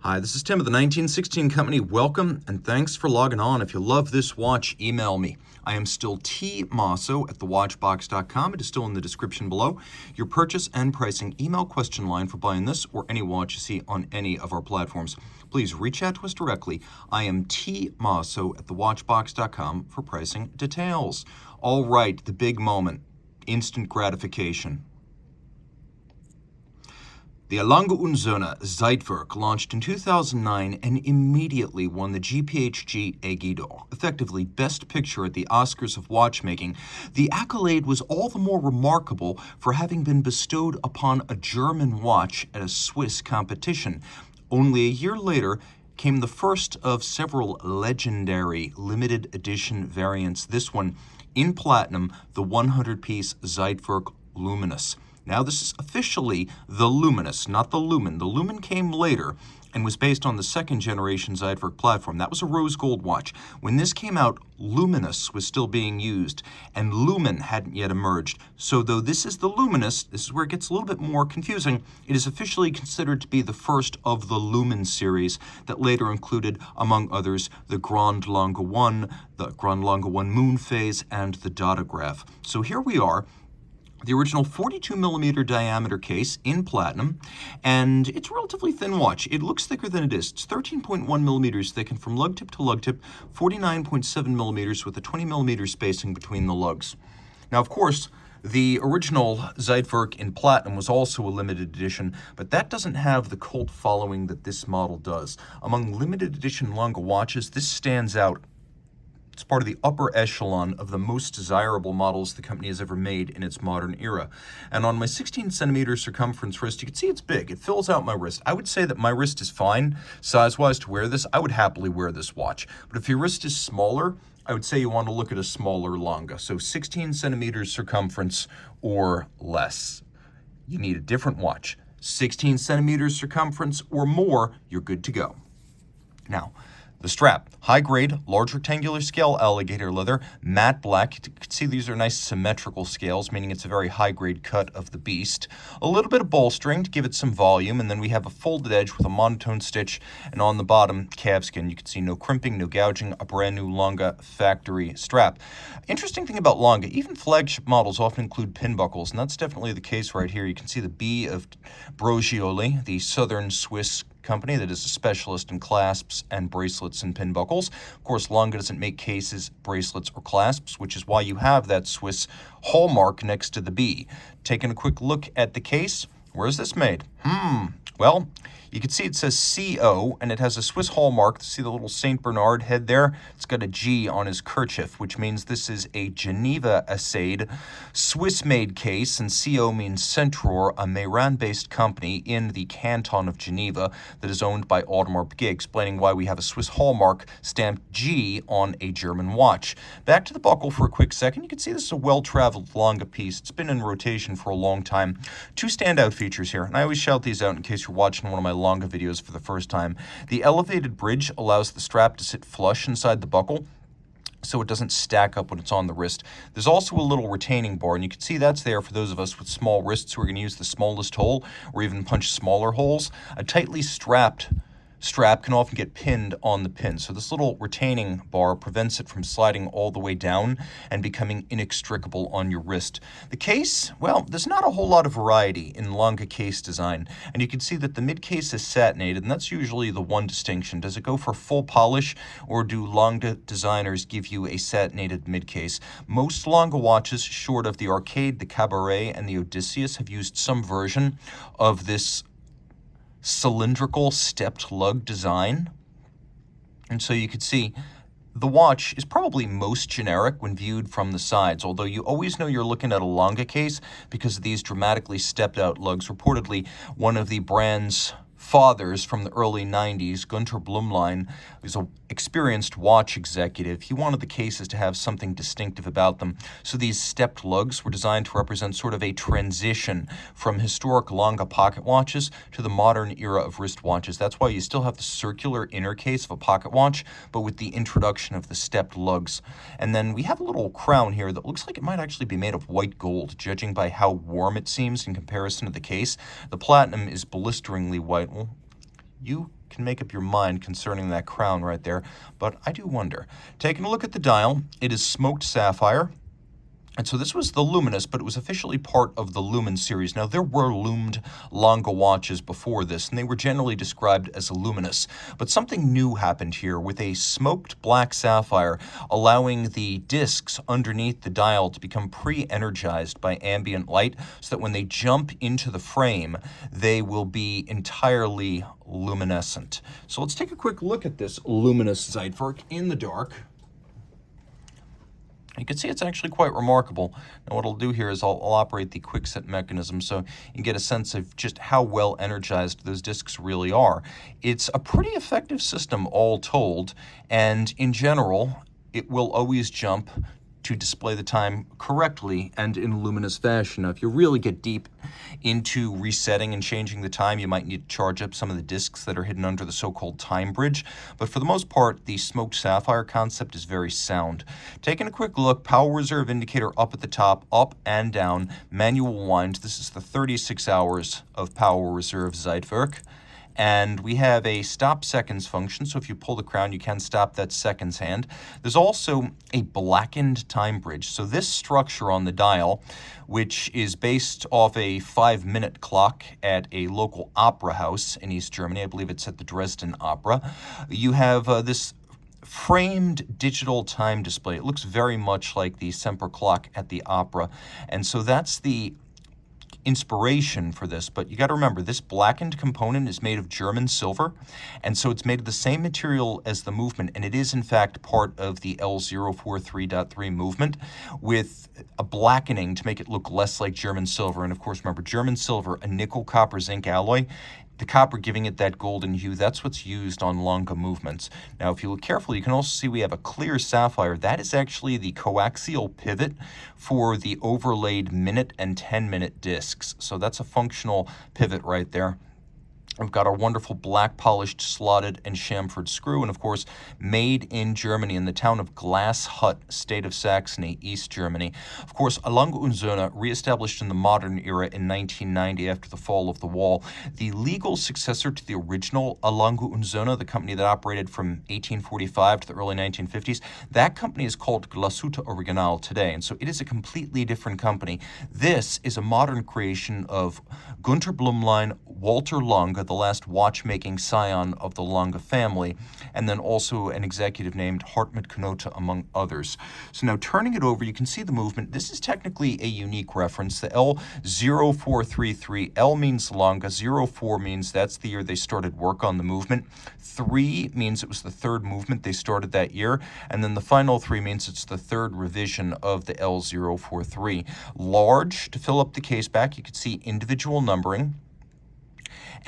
Hi, this is Tim of the 1916 Company. Welcome and thanks for logging on. If you love this watch, email me. I am still Team Mosso at thewatchbox.com. It is still in the description below. Your purchase and pricing email question line for buying this or any watch you see on any of our platforms. Please reach out to us directly. I am Team Mosso at thewatchbox.com for pricing details. All right, the big moment, instant gratification. The Lange Sohne Zeitwerk launched in 2009 and immediately won the GPHG Aigle d'Or, effectively Best Picture at the Oscars of watchmaking. The accolade was all the more remarkable for having been bestowed upon a German watch at a Swiss competition. Only a year later came the first of several legendary limited edition variants, this one in platinum, the 100-piece Zeitwerk Luminous. Now, this is officially the Luminous, not the Lumen. The Lumen came later and was based on the second-generation Zeitwerk platform. That was a rose gold watch. When this came out, Luminous was still being used, and Lumen hadn't yet emerged. So though this is the Luminous, this is where it gets a little bit more confusing, it is officially considered to be the first of the Lumen series that later included, among others, the Grand Lange 1, the Grand Lange 1 Moon Phase, and the Dotograph. So here we are. The original 42mm diameter case in platinum, and it's a relatively thin watch. It looks thicker than it is. It's 13.1 millimeters thick, and from lug tip to lug tip, 49.7 millimeters with a 20mm spacing between the lugs. Now, of course, the original Zeitwerk in platinum was also a limited edition, but that doesn't have the cult following that this model does. Among limited edition Lange watches, this stands out. It's part of the upper echelon of the most desirable models the company has ever made in its modern era. And on my 16cm circumference wrist, you can see it's big. It fills out my wrist. I would say that my wrist is fine, size-wise, to wear this. I would happily wear this watch. But if your wrist is smaller, I would say you want to look at a smaller Lange. So 16cm circumference or less. You need a different watch. 16cm circumference or more, you're good to go. Now, the strap, high-grade, large rectangular scale alligator leather, matte black. You can see these are nice symmetrical scales, meaning it's a very high-grade cut of the beast. A little bit of bolstering to give it some volume, and then we have a folded edge with a monotone stitch, and on the bottom, calfskin. You can see no crimping, no gouging, a brand new Lange factory strap. Interesting thing about Lange, even flagship models often include pin buckles, and that's definitely the case right here. You can see the B of Brogioli, the southern Swiss company that is a specialist in clasps and bracelets and pin buckles. Of course, Lange doesn't make cases, bracelets, or clasps, which is why you have that Swiss hallmark next to the B. Taking a quick look at the case, where is this made? Well, you can see it says CO, and it has a Swiss hallmark. See the little St. Bernard head there? It's got a G on his kerchief, which means this is a Geneva-assayed, Swiss-made case, and CO means Centror, a Meyrin-based company in the canton of Geneva that is owned by Audemars Piguet, explaining why we have a Swiss hallmark stamped G on a German watch. Back to the buckle for a quick second. You can see this is a well-traveled Lange piece. It's been in rotation for a long time. Two standout features here, and I always shout these out in case you're watching one of my Lange videos for the first time. The elevated bridge allows the strap to sit flush inside the buckle, so it doesn't stack up when it's on the wrist. There's also a little retaining bar, and you can see that's there for those of us with small wrists who are going to use the smallest hole or even punch smaller holes. A tightly strapped strap can often get pinned on the pin, so this little retaining bar prevents it from sliding all the way down and becoming inextricable on your wrist. The case, well, there's not a whole lot of variety in Lange case design, and you can see that the mid-case is satinated, and that's usually the one distinction. Does it go for full polish, or do Lange designers give you a satinated mid-case? Most Lange watches, short of the Arcade, the Cabaret, and the Odysseus, have used some version of this cylindrical stepped lug design. And so you could see the watch is probably most generic when viewed from the sides, although you always know you're looking at a Lange case because of these dramatically stepped out lugs. Reportedly, one of the brand's fathers from the early 90s, Gunter Blumlein, who's an experienced watch executive. He wanted the cases to have something distinctive about them. So these stepped lugs were designed to represent sort of a transition from historic Lange pocket watches to the modern era of wristwatches. That's why you still have the circular inner case of a pocket watch, but with the introduction of the stepped lugs. And then we have a little crown here that looks like it might actually be made of white gold, judging by how warm it seems in comparison to the case. The platinum is blisteringly white. Well, you can make up your mind concerning that crown right there, but I do wonder. Taking a look at the dial, it is smoked sapphire. And so this was the Luminous, but it was officially part of the Lumen series. Now, there were loomed Lange watches before this, and they were generally described as a Luminous. But something new happened here with a smoked black sapphire, allowing the discs underneath the dial to become pre-energized by ambient light, so that when they jump into the frame, they will be entirely luminescent. So let's take a quick look at this Luminous Zeitwerk in the dark. You can see it's actually quite remarkable. Now what I'll do here is I'll operate the quickset mechanism so you get a sense of just how well energized those discs really are. It's a pretty effective system all told, and in general, it will always jump to display the time correctly and in luminous fashion. Now, if you really get deep into resetting and changing the time, you might need to charge up some of the discs that are hidden under the so-called time bridge. But for the most part, the smoked sapphire concept is very sound. Taking a quick look, power reserve indicator up at the top, up and down, manual wind. This is the 36 hours of power reserve Zeitwerk. And we have a stop seconds function, so if you pull the crown, you can stop that seconds hand. There's also a blackened time bridge. So this structure on the dial, which is based off a 5-minute clock at a local opera house in East Germany, I believe it's at the Dresden Opera, you have this framed digital time display. It looks very much like the Semper clock at the opera, and so that's the inspiration for this. But you got to remember, this blackened component is made of German silver, and so it's made of the same material as the movement, and it is in fact part of the L043.3 movement, with a blackening to make it look less like German silver. And of course, remember, German silver, a nickel copper zinc alloy, the copper giving it that golden hue, that's what's used on Lange movements. Now, if you look carefully, you can also see we have a clear sapphire. That is actually the coaxial pivot for the overlaid minute and 10-minute discs. So that's a functional pivot right there. We've got our wonderful black polished slotted and chamfered screw, and of course made in Germany in the town of Glasshut, state of Saxony, East Germany. Of course, Lange Sohne, reestablished in the modern era in 1990 after the fall of the wall, the legal successor to the original Lange Sohne, the company that operated from 1845 to the early 1950s. That company is called Glashütte Original today, and so it is a completely different company. This is a modern creation of Gunter Blumlein, Walter Lange, the last watchmaking scion of the Lange family, and then also an executive named Hartmut Knote, among others. So now turning it over, you can see the movement. This is technically a unique reference. The L0433, L means Lange, 04 means that's the year they started work on the movement, 3 means it was the third movement they started that year, and then the final 3 means it's the third revision of the L043. Large, to fill up the case back, you can see individual numbering,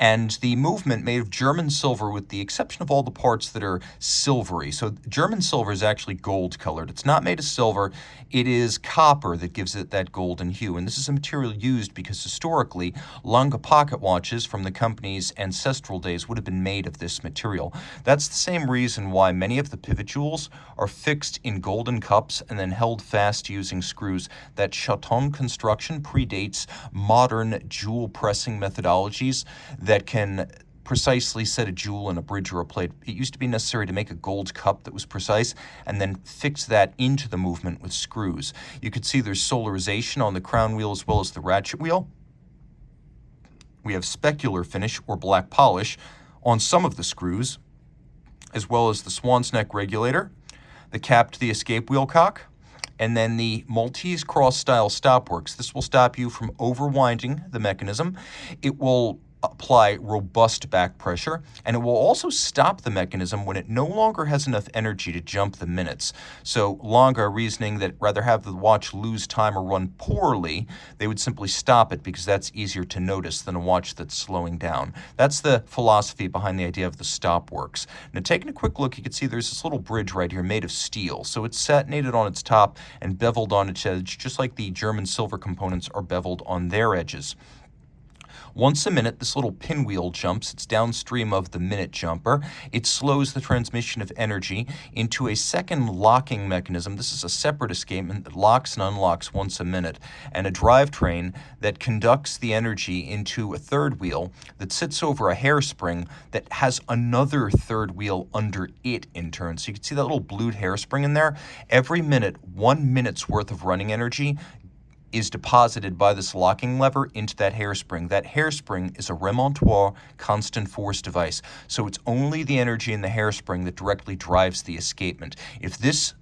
and the movement made of German silver with the exception of all the parts that are silvery. So German silver is actually gold colored. It's not made of silver. It is copper that gives it that golden hue. And this is a material used because historically, Lange pocket watches from the company's ancestral days would have been made of this material. That's the same reason why many of the pivot jewels are fixed in golden cups and then held fast using screws. That chaton construction predates modern jewel pressing methodologies that can precisely set a jewel in a bridge or a plate. It used to be necessary to make a gold cup that was precise and then fix that into the movement with screws. You can see there's solarization on the crown wheel as well as the ratchet wheel. We have specular finish or black polish on some of the screws, as well as the swan's neck regulator, the cap to the escape wheel cock, and then the Maltese cross-style stopworks. This will stop you from overwinding the mechanism. It will apply robust back pressure, and it will also stop the mechanism when it no longer has enough energy to jump the minutes. So Lange reasoning that rather have the watch lose time or run poorly, they would simply stop it because that's easier to notice than a watch that's slowing down. That's the philosophy behind the idea of the stopworks. Now taking a quick look, you can see there's this little bridge right here made of steel. So it's satinated on its top and beveled on its edge, just like the German silver components are beveled on their edges. Once a minute, this little pinwheel jumps. It's downstream of the minute jumper. It slows the transmission of energy into a second locking mechanism. This is a separate escapement that locks and unlocks once a minute, and a drivetrain that conducts the energy into a third wheel that sits over a hairspring that has another third wheel under it in turn. So you can see that little blued hairspring in there. Every minute, 1 minute's worth of running energy is deposited by this locking lever into that hairspring. That hairspring is a remontoir constant force device. So it's only the energy in the hairspring that directly drives the escapement. If this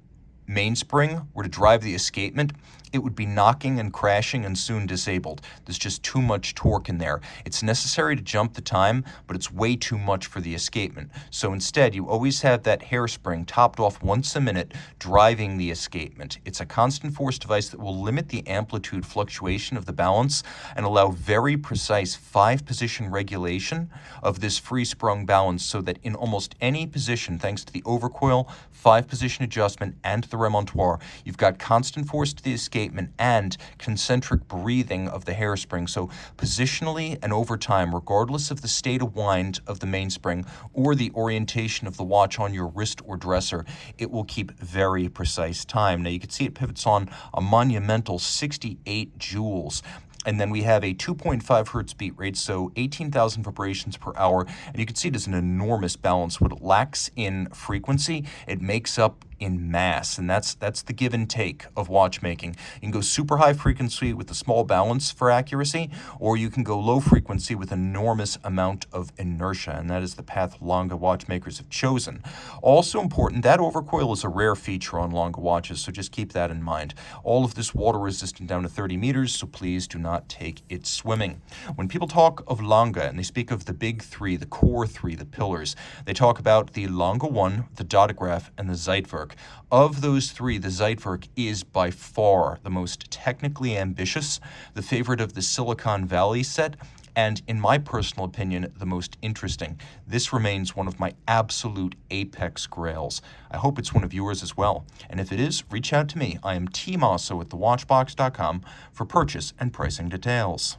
mainspring were to drive the escapement, it would be knocking and crashing and soon disabled. There's just too much torque in there. It's necessary to jump the time, but it's way too much for the escapement. So instead, you always have that hairspring topped off once a minute driving the escapement. It's a constant force device that will limit the amplitude fluctuation of the balance and allow very precise 5-position regulation of this free-sprung balance so that in almost any position, thanks to the overcoil, 5-position adjustment, and the remontoir, you've got constant force to the escapement and concentric breathing of the hairspring. So positionally and over time, regardless of the state of wind of the mainspring or the orientation of the watch on your wrist or dresser, it will keep very precise time. Now you can see it pivots on a monumental 68 joules. And then we have a 2.5 hertz beat rate, so 18,000 vibrations per hour. And you can see it is an enormous balance. What it lacks in frequency, it makes up in mass, and that's the give and take of watchmaking. You can go super high frequency with a small balance for accuracy, or you can go low frequency with an enormous amount of inertia, and that is the path Lange watchmakers have chosen. Also important, that overcoil is a rare feature on Lange watches, so just keep that in mind. All of this water resistant down to 30 meters, so please do not take it swimming. When people talk of Lange, and they speak of the big three, the core three, the pillars, they talk about the Lange 1, the Dotograph, and the Zeitwerk. Of those three, the Zeitwerk is by far the most technically ambitious, the favorite of the Silicon Valley set, and in my personal opinion, the most interesting. This remains one of my absolute apex grails. I hope it's one of yours as well. And if it is, reach out to me. I am Team Mosso at thewatchbox.com for purchase and pricing details.